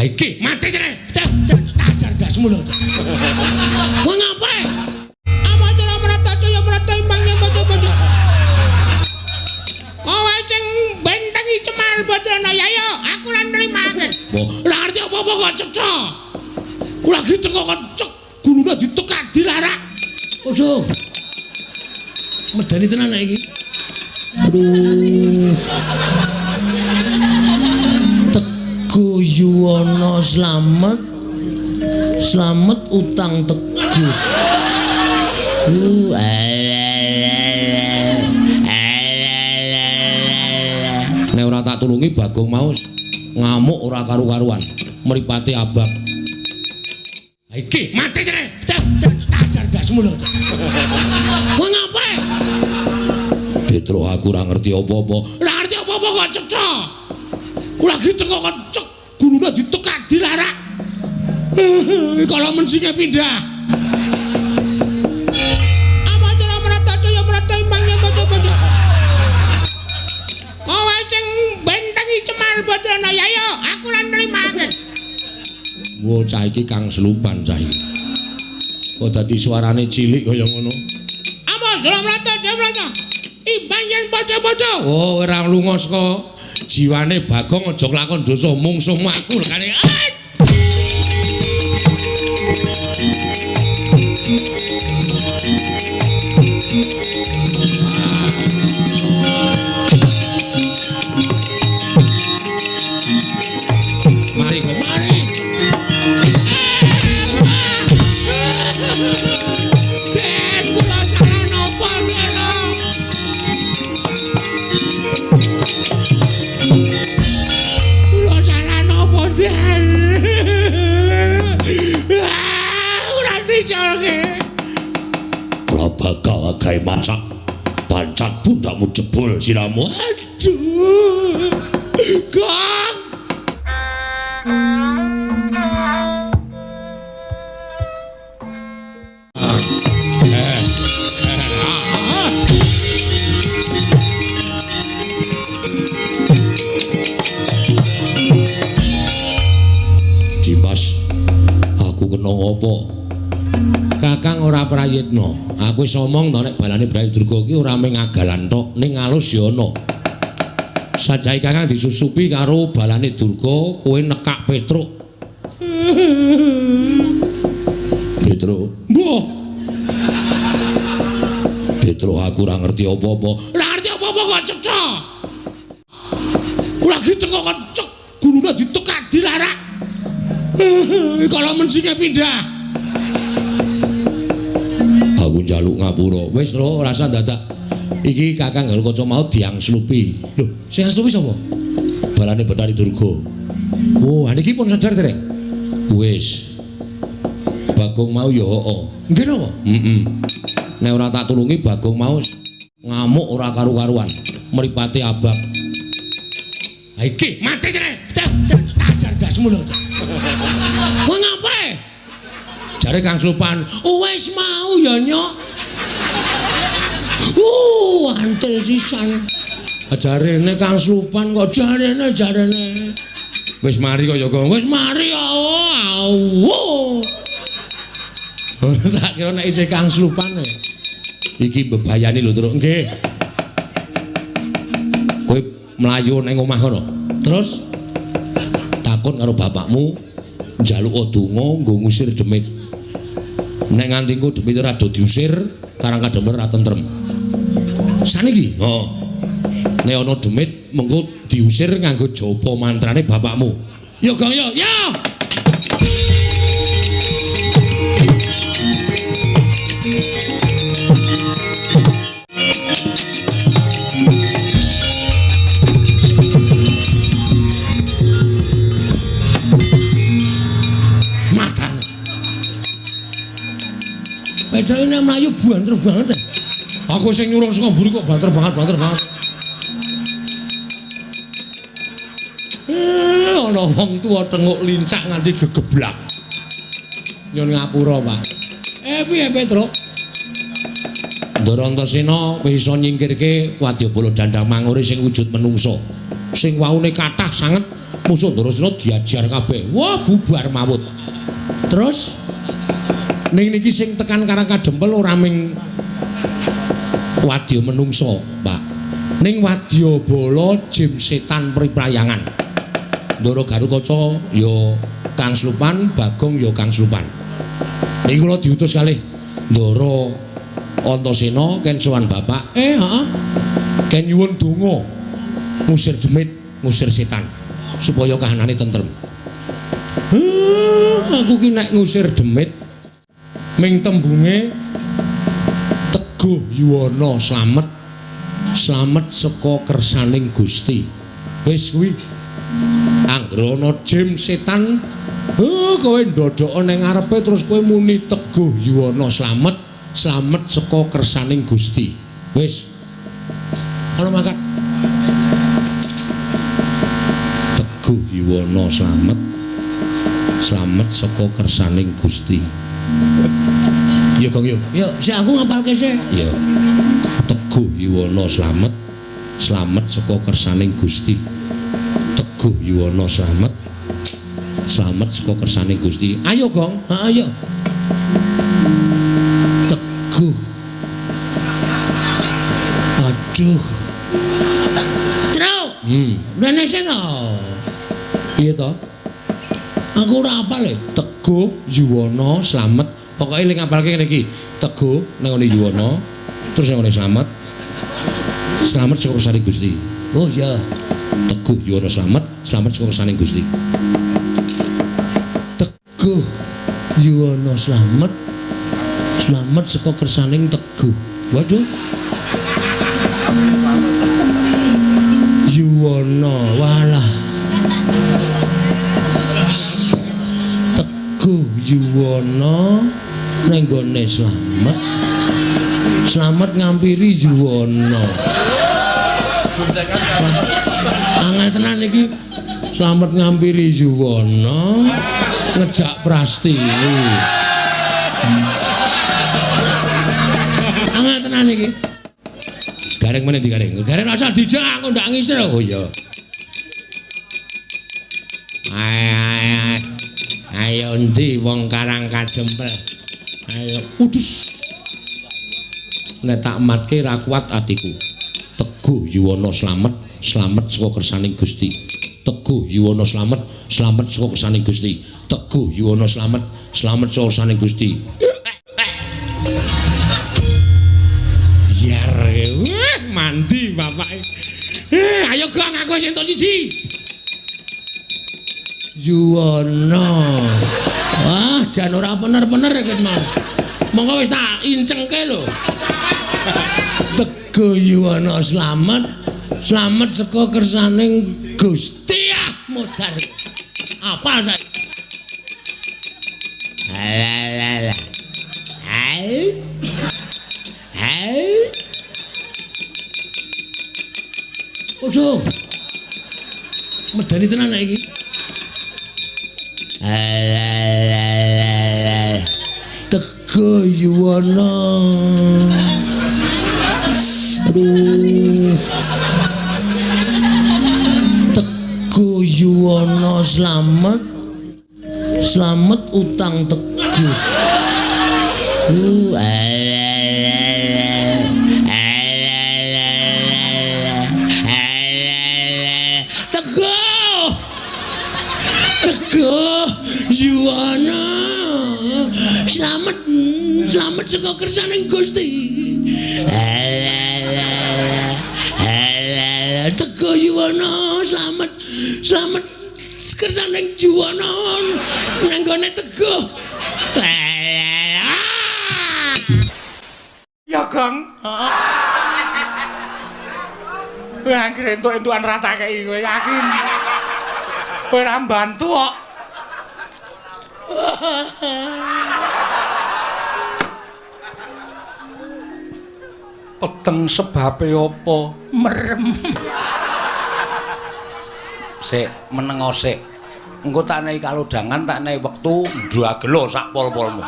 Ha iki mati kene. Tajar dasmu lho. Kowe ngapae? Amatara Prata Jaya Prata imbangnya bojo-bojo. Kowe sing bentengi Cemar Bojana ya yo, aku lan nrimake. Ora ngerti apa-apa kok cetha. Lagi tengok kecek gulune ditekak dilarak. Ojo. Medani tenan iki. Aduh. Teguh Yuwono slamet. Slamet utang Teguh. Nek ora tak tulungi Bagong mau ngamuk ora karu-karuan. Mripate abang. Ha iki mati kene. Tajar dasmu lho. Kowe ngapae? Petro aku ora ngerti apa-apa. Ora ngerti apa-apa kok cetha. Lagi tengok kecek gulune ditekak dilarak. Kalau mensinge pindah. Amatara Prata Jaya Prata imbangnya bojo-bojo. Kowe sing bentengi Cemar Bojana ya yo, aku lan nrimake. Bocah iki Kang Selupan cah iki. Kok dadi suarane cilik kaya ngono. Amatara Prata Jaya Prata imbang yen bojo-bojo. Oh, ora lunga saka jiwane Bagong aja kelakon dosa mungsuhmu aku lekane. Mari kok mari. Ben kula salah napa kena. Kula salah napa Den. Ora dicolke. Kula bakal gawe macak. Pancat pundakmu jebol siramu. Aduh. Kang. Dimas, aku kena apa? Kakang ora prayitna. Aku wis omong to nek balane Brayu Durga iki ora mung agalan tok, ning alus ya ana. Sajahe Kakang disusupi karo balane Durga, kowe nekak Petruk. Petruk. Mbah. Petruk aku ora ngerti apa-apa. Ora ngerti apa-apa kok cetha. Lagi tengok kecek gulune ditekak dilarak. Kalau mensinge pindah. Aku njaluk ngapura. Wis lho rasa dadak. Iki Kakang karo kaca mau diangslupi. Lho, sing angslupi sapa? Balane Bathari Durga. Oh, niki pun sadar dereng. Wis. Bagong mau ya hooh. Nggih napa? Heeh. Nek ora tak tulungi Bagong mau ngamuk ora karu-karuan. Mripate abang. Ha iki mati kene. Tajar dasmu lho. Kowe ngapae? Jare Kang Slupan, wis mau ya nyok. Antel sisan. Jarene Kang Slupan kok jarene. Wis mari kok ya kok. Wis mari ya. Tak kira nek isih Kang Slupan. Iki bebayani lho, Truk. Nggih. Kowe mlayu ning omah kono. Terus takon karo bapakmu njaluk donga nggo ngusir demit. Nek nganti engko demit ora do diusir, karang kademel ora tentrem. Saniki, oh. Nek ana demit mengko diusir nganggo japa mantrane bapakmu. Yo, Gong yo. Yo. Pedale nek mlayu banter banget. Aku sing nyurung saka mburi kok banter banget. Ana wong tuwa tenguk lincak nganti gegeblak. Nyun ngapura, Pak. Piye Petruk? Ndara Antasena bisa nyingkirke Wadyabala Dandang Mangure sing wujud menungsa. Sing waune kathah sanget musuh Antarasena diajar kabeh. Wah, bubar mawut. Terus ning niki sing tekan Karang Kadempel ora ming wadya menungso, Pak. Ning wadya bala jim setan priprayangan. Ndara Garukaca ya Kang Slupan, Bagong ya Kang Slupan. Niki kula diutus kalih Ndara Antasena ken sowan Bapak. Heeh. Ken nyuwun donga ngusir demit, ngusir setan supaya kahanane tentrem. Aku ki nek ngusir demit ming tembunge Teguh Yuwana slamet, slamet saka kersaning Gusti. Wis kuwi. Anggere ana jim setan, kowe ndodhok ning ngarepe terus kowe muni Teguh Yuwana slamet, slamet saka kersaning Gusti. Wis. Ana mangkat. Teguh Yuwana slamet, slamet saka kersaning Gusti. Ya Gong yo. Ya, sik aku ngapalke sik. Ya. Teguh Yuwana slamet, slamet saka kersaning Gusti. Teguh Yuwana slamet, slamet saka kersaning Gusti. Ayo Gong, ayo. Teguh. Aduh. Trau. Rene sing piye to? Aku ora apal e. Teguh Yuwana slamet. Pokoke ling ngapalke ngene iki. Teguh nang ngene Yuwana, terus nang ngene slamet. Slamet saka kersaning Gusti. Oh iya. Teguh Yuwana slamet, slamet saka kersaning Gusti. Teguh Yuwana slamet, slamet saka kersaning Teguh. Waduh. Yuwana, walah. Teguh Yuwana ning gone slamet. Slamet ngampiri Yuwana. Angel tenan iki. Slamet ngampiri Yuwana ngejak Prasti. Angel tenan iki. Gareng meneh digareng. Gareng rasa dijak aku ndak ngisir. Oh iya. Ayo endi wong Karang Kadempel. Ayo udus. Nek tak matke ra kuat atiku. Teguh Yuwana slamet, slamet saka kersaning Gusti. Teguh Yuwana slamet, slamet saka kersaning Gusti. Teguh Yuwana slamet, slamet saka kersaning Gusti. Diar. Mandi bapake. Ayo Gong aku wis entuk siji. Yuwana. Wah, jan ora bener-bener iki mau. Monggo wis tak incengke lho. Teguh Yuwana slamet, slamet saka kersaning Gusti. Modar. Apa saiki? Halalala. Hai. Hai. Ojo. Medani tenan iki. Teguh Yuwana. Aduh. Teguh Yuwana slamet, slamet utang Teguh. Teguh. Teguh Yuwana slamet, slamet saka kersaning Gusti. Teguh Yuwana slamet, slamet kersaning Yuwana nang gone Teguh. Ya Gong. Heeh. Anggere entuk-entukan ratake iki kowe yakin. Kowe ora mbantu kok. Peteng sebabe apa? Merem. Sik, menengo sik. Engko tak nehi kalodhangan, tak nehi wektu ndagelo sak pol-polmu.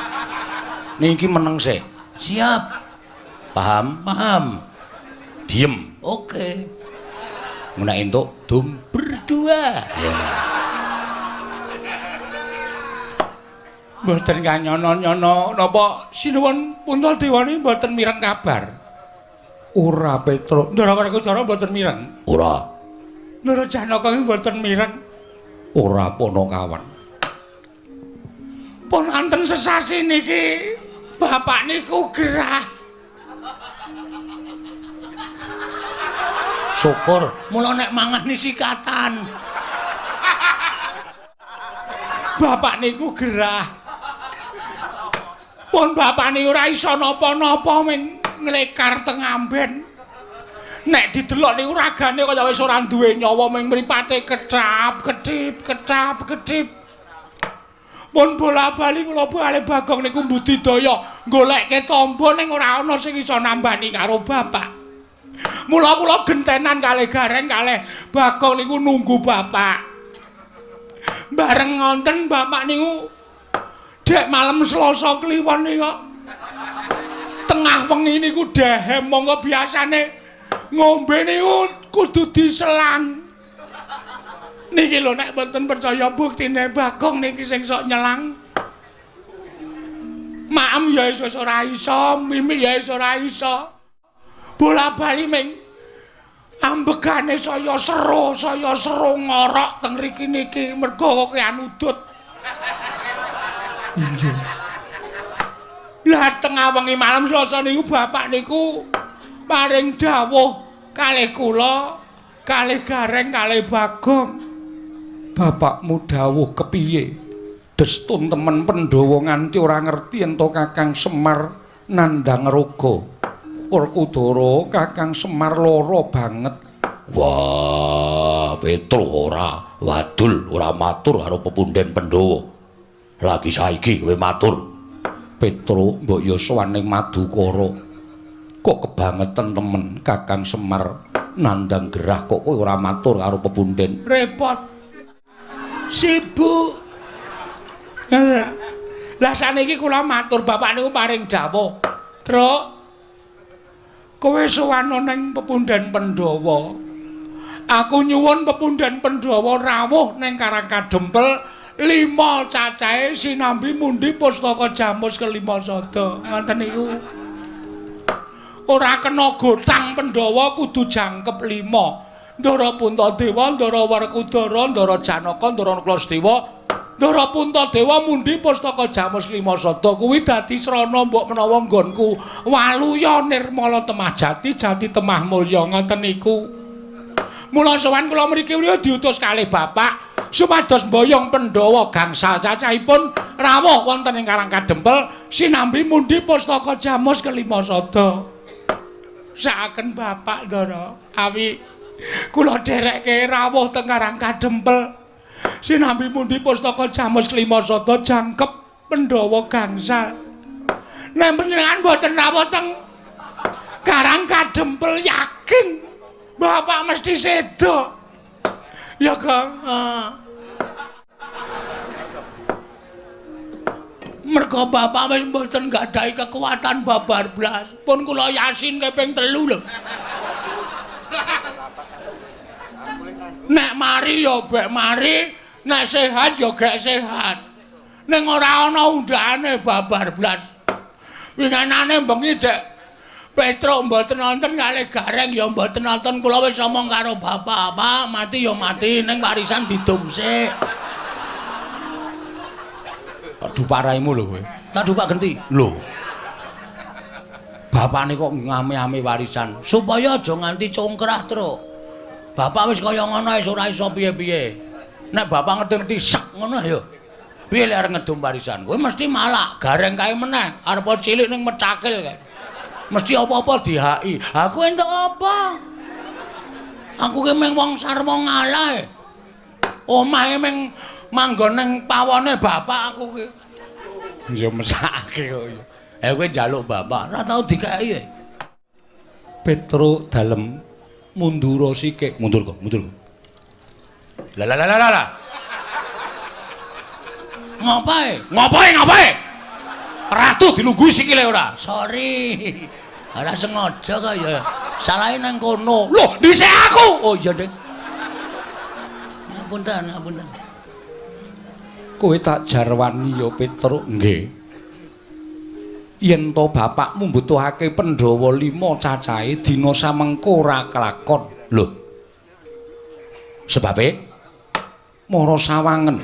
Niki meneng sik. Siap. Paham? Paham. Diem. Oke. Menak entuk dum berdua. Ya. Mboten kanyono-nyono napa sinuwun Puntadewa niki mboten mireng kabar. Ora Petro, Ndara Werkudara mboten mireng. Ora. Ndara Janaka mboten mireng. Ora Panakawan. Pun anten sesasi niki bapak niku gerah. Syukur, mula nek mangan sikatan. Bapak niku gerah. Pun bapak niku ora iso napa-napa ming nglekar teng amben. Nek didelok niku ragane kaya wis ora duwe nyawa ming mripate kecap-kedip. Pun bola-bali kula bali Bagong niku mbudidaya goleke tamba ning ora ana sing iso nambani karo bapak. Mula kula gentenan kalih Gareng kalih Bagong niku nunggu bapak. Bareng ngonten bapak niku dek malam Selasa kliwon niku tengah wengi niku dehem monggo biasane ngombe niku kudu diselang. Niki lho nek mboten percaya buktine Bagong niki sing sok nyelang. Maem ya wis ora iso, mimik ya wis ora iso. Bola-bali ming ambegane saya sero ngorok teng mriki niki mergo kean udut. Iya. Lah tengah wengi malam Selasa niku bapak niku paring dawuh kalih kula, kalih Gareng, kalih Bagong. Bapakmu dawuh kepiye? Destun temen Pandhawa nganti ora ngerti ento Kakang Semar nandhang raga. Werkudara Kakang Semar lara banget. Wah, Petro ora wadul, ora matur karo pepunden Pandhawa. Lagi saiki kowe matur. Petro mbok ya sowan ning Madukara. Kok kebangetan temen Kakang Semar nandhang gerah kok kowe ora matur karo pepunden. Repot. Sibuk. Lah saniki kula matur bapak niku paring dawuh. Truk. Kowe sowan ning pepunden Pandhawa. Aku nyuwun pepunden Pandhawa rawuh ning Karang Kadempel 5 cacahe sinambi mundi pustaka Jamus kelima sada. Ngoten niku. Ora kena gotang Pandhawa kudu jangkep 5. Ndara Puntadewa, Ndara Werkudara, Ndara Janaka, Ndara Klasdewa, Ndara Puntadewa mundi pustaka Jamus kelima sada kuwi dadi srana mbok menawa nggonku Waluya Nirmala Temah Jati, Jati Temah Mulya ngoten niku. Mula sowan kula mriki diutus kalih bapak supados mboyong Pandhawa gangsal cacahipun rawuh wonten ing Karang Kadempel sinambi mundi pustaka Jamus kelima sada. Sakaken bapak Ndara, awi kula derekke rawuh teng Karang Kadempel sinambi mundi pustaka Jamus kelima sada jangkep Pandhawa gangsal. Nek panjenengan mboten rawuh teng Karang Kadempel yakin bapak mesti sedo. Ya, Kang. Mergo bapak wis mboten nggadahi kekuatan babar blas. Pun kula Yasin keping 3 lho. Nek mari ya bek mari, nek sehat ya gek sehat. Ning ora ana undhane babar blas. Winganane bengi dek Petro mboten nonton kalih Gareng ya mboten nonton, kula wis omong karo bapak, Pak, mati ya mati ning warisan didum sik. Aduh paraimu lho kowe. Tak dupak genti. Lho. Bapakne kok ngame-ame warisan supaya aja nganti congkrah, Truk. Bapak wis kaya ngono wis ora iso piye-piye. Nek bapak ngerti sek ngono ya. Piye lek arep ngedum warisan? Kowe mesti malak, Gareng kae meneh, arep cilik ning Mecakil kae. Mesti apa-apa dihaki. Aku entuk apa? Aku ki meng wong sarwa ngalah. Omahe meng manggon ning pawone bapak aku ki. Ya mesake kok ya. Kowe njaluk bapak, ora tau dikeki. Petro dalem mundur sikik. Mundur kok. Lah. Ngapae? Ratu dilunggui sikile ora? Sorry. Ora sengaja kok ya. Salahe nang kono. Loh, dhisik aku. Oh iya, Dik. ngapunten, ngapunten. Kowe tak jarwani ya Petruk, nggih. Yen to bapakmu mbutuhake Pandhawa 5 cacahe dina samengko ora kelakon. Lho. Sebabe mara sawangen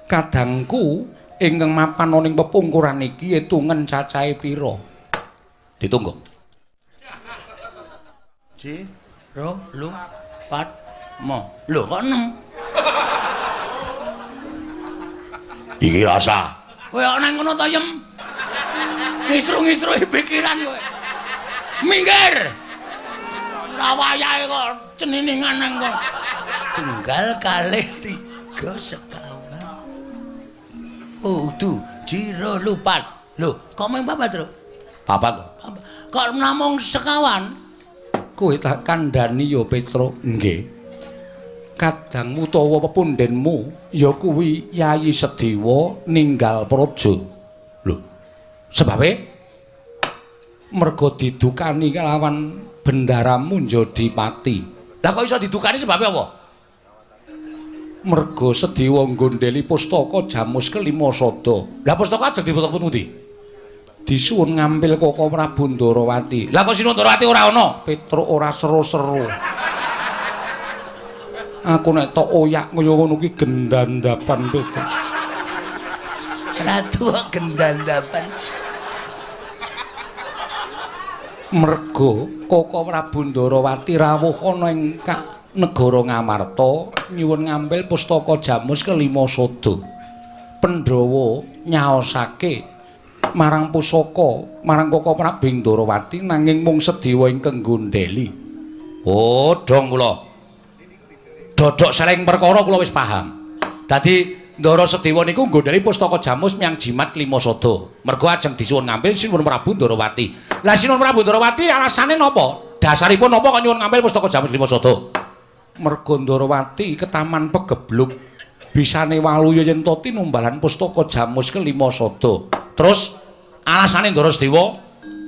kadangku ingkang mapan ning pepungkuran iki etungen cacahe pira? Ditunggu. Ji, ro, lu, pat, mo. Lho kok 6? Iki rasa. Kowe kok nang kono to, Yem? Ngisru-ngisruhi pikiran kowe. Minggir. Ora wayahe kok ceniningan nang kono. Tunggal kalih 3 sekawan. Kudu jiro lupat. Lho, kok mung papat, Tru? Papat. Kok namung sekawan? Kowe tak kandhani ya Petruk, nggih. Kadangmu utawa pepundhenmu ya kuwi Yayi Sedewa ninggal praja. Lho, sebabe merga didukani kelawan bendaramu Njodipati. Lah kok iso didukani sebabe apa? Merga Sedewa nggondheli pustaka Jamus Kelima Sada. Lah pustaka ajeng dipotong pundi? Disuwun ngampil Koko Prabu Ndarawati. Lah kok Sinu Ndarawati ora ana? Petruk ora seru-seru. Aku nek tok oyak kaya ngono kuwi gendandapan Petruk. Ratu gendandapan. Merga Koko Prabu Ndarawati rawuh ana ing negara Ngamarta nyuwun ngambil pustaka Jamus Kelima Sada. Pandhawa nyaosake marang pusaka marang Koko Prabu Ndarawati nanging mung Sedewa ingkang nggondheli. Oh, dong kula. Dodok seleng perkara kula wis paham. Dadi Ndara Sedewa niku nggondheli pustaka Jamus Myang Jimat Kelima Sada. Mergo ajeng disuwun ngambil Sinuwun Prabu Ndarawati. Lah Sinuwun Prabu Ndarawati alasane napa? Dasaripun napa kok nyuwun ngambil pustaka Jamus Kelima Sada? Merga Ndarawati ketaman pegebluk bisane waluya yen to tinumbalan pustaka Jamus Kelima Sada. Terus alasane Ndara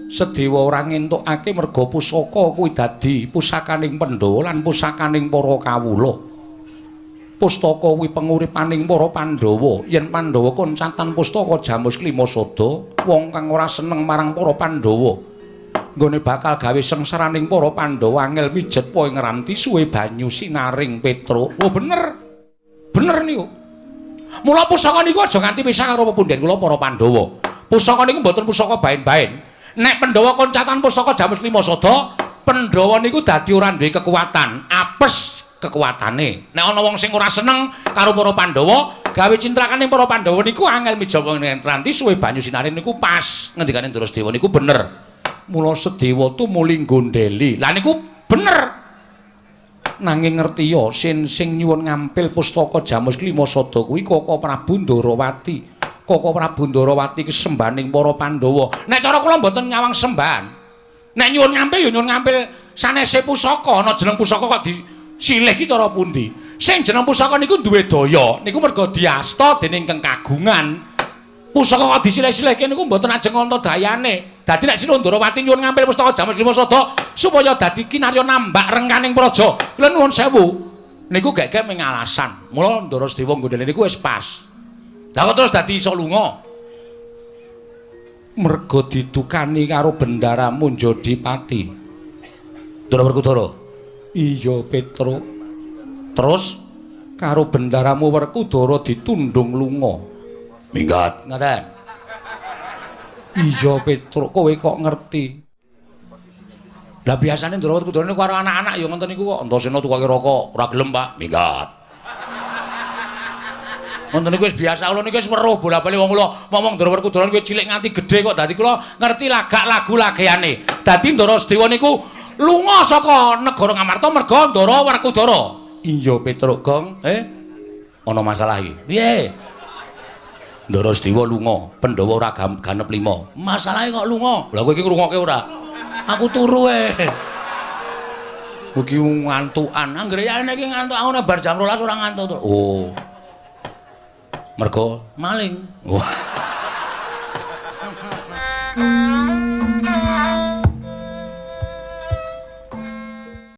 Sedewa ora ngentukake merga pusaka kuwi dadi pusakaning Pandhawa lan pusakaning para kawula. Pustaka kuwi penguripaning para Pandhawa. Yen Pandhawa koncatan pustaka Jamus Kelima Sada, wong kang ora seneng marang para Pandhawa nggone bakal gawe sengsaraning para Pandhawa angel mijet poe ngranti suwe banyu sinaring Petruk. Oh bener. Bener niku. Mula pusaka niku aja nganti pisah karo pepundhen kula para Pandhawa. Pusaka niku mboten pusaka bain-bain. Nek Pandhawa koncatan pustaka Jamus Kelima Sada, Pandhawa niku dadi ora duwe kekuatan, apes kekuatane. Nek ana wong sing ora seneng karo para Pandhawa, gawe cintrakaning para Pandhawa niku angel mijawa ngranti suwe banyu sinaring niku pas. Ngendikane Ndara Sedewa niku bener. Mula Sedewa tumuli nggondheli. Lah niku bener. Nanging ngertiya sing nyuwun ngampil pustaka Jamus Kelima Sada kuwi Koko Prabu Ndarawati. Koko Prabu Ndarawati kesembahaning para Pandhawa. Nek cara kula mboten nyawang sembahan. Nek nyuwun ngampil ya nyuwun ngampil sanese pusaka, ana jeneng pusaka kok disilih ki cara pundi. Sing jeneng pusaka niku duwe daya, niku merga diasta dening Kang Kagungan. Pusaka kok disilih-silihke niku mboten ajeng ana dayane. Dadi nek Sinuwun Ndarawati nyuwun ngampil pustaka Jamus Kelima Sada supaya dadi kinarya nambak rengkaning praja. Kula nuwun sewu. Niku gek-gek ming alasan. Mula Ndara Sedewa nggondheli niku wis pas. Lah kok terus dadi iso lunga? Merga didukani karo bendaramu Njodipati. Ndara Werkudara. Iya, Petruk. Terus karo bendaramu Werkudara ditundung lunga. Minggat. Ngaten. Iya, Petruk, kowe kok ngerti. Lah biasane Ndara Werkudara niku karo anak-anak ya ngoten niku kok. Antasena tukake rokok, ora gelem, Pak. Minggat. Wonten niku wis biasa kula niku wis weruh bola-bali wong kula ngomong Ndara Werkudara niku cilik nganti gedhe kok dadi kula ngerti lagak lagu lageane. Dadi Ndara Sedewa niku lunga saka negara Ngamarta merga Ndara Werkudara. Iya Petruk, Gong. Ana masalah iki. Piye? Ndara Sedewa lunga, Pandhawa ora ganep 5. Masalahe kok lunga? Lah kowe iki ngrungokke ora? Aku turu Iki ngantukan. Anggere ya iki ngantuk aku nek bar jam 12 ora ngantuk to. Oh. Mergo maling. Wah.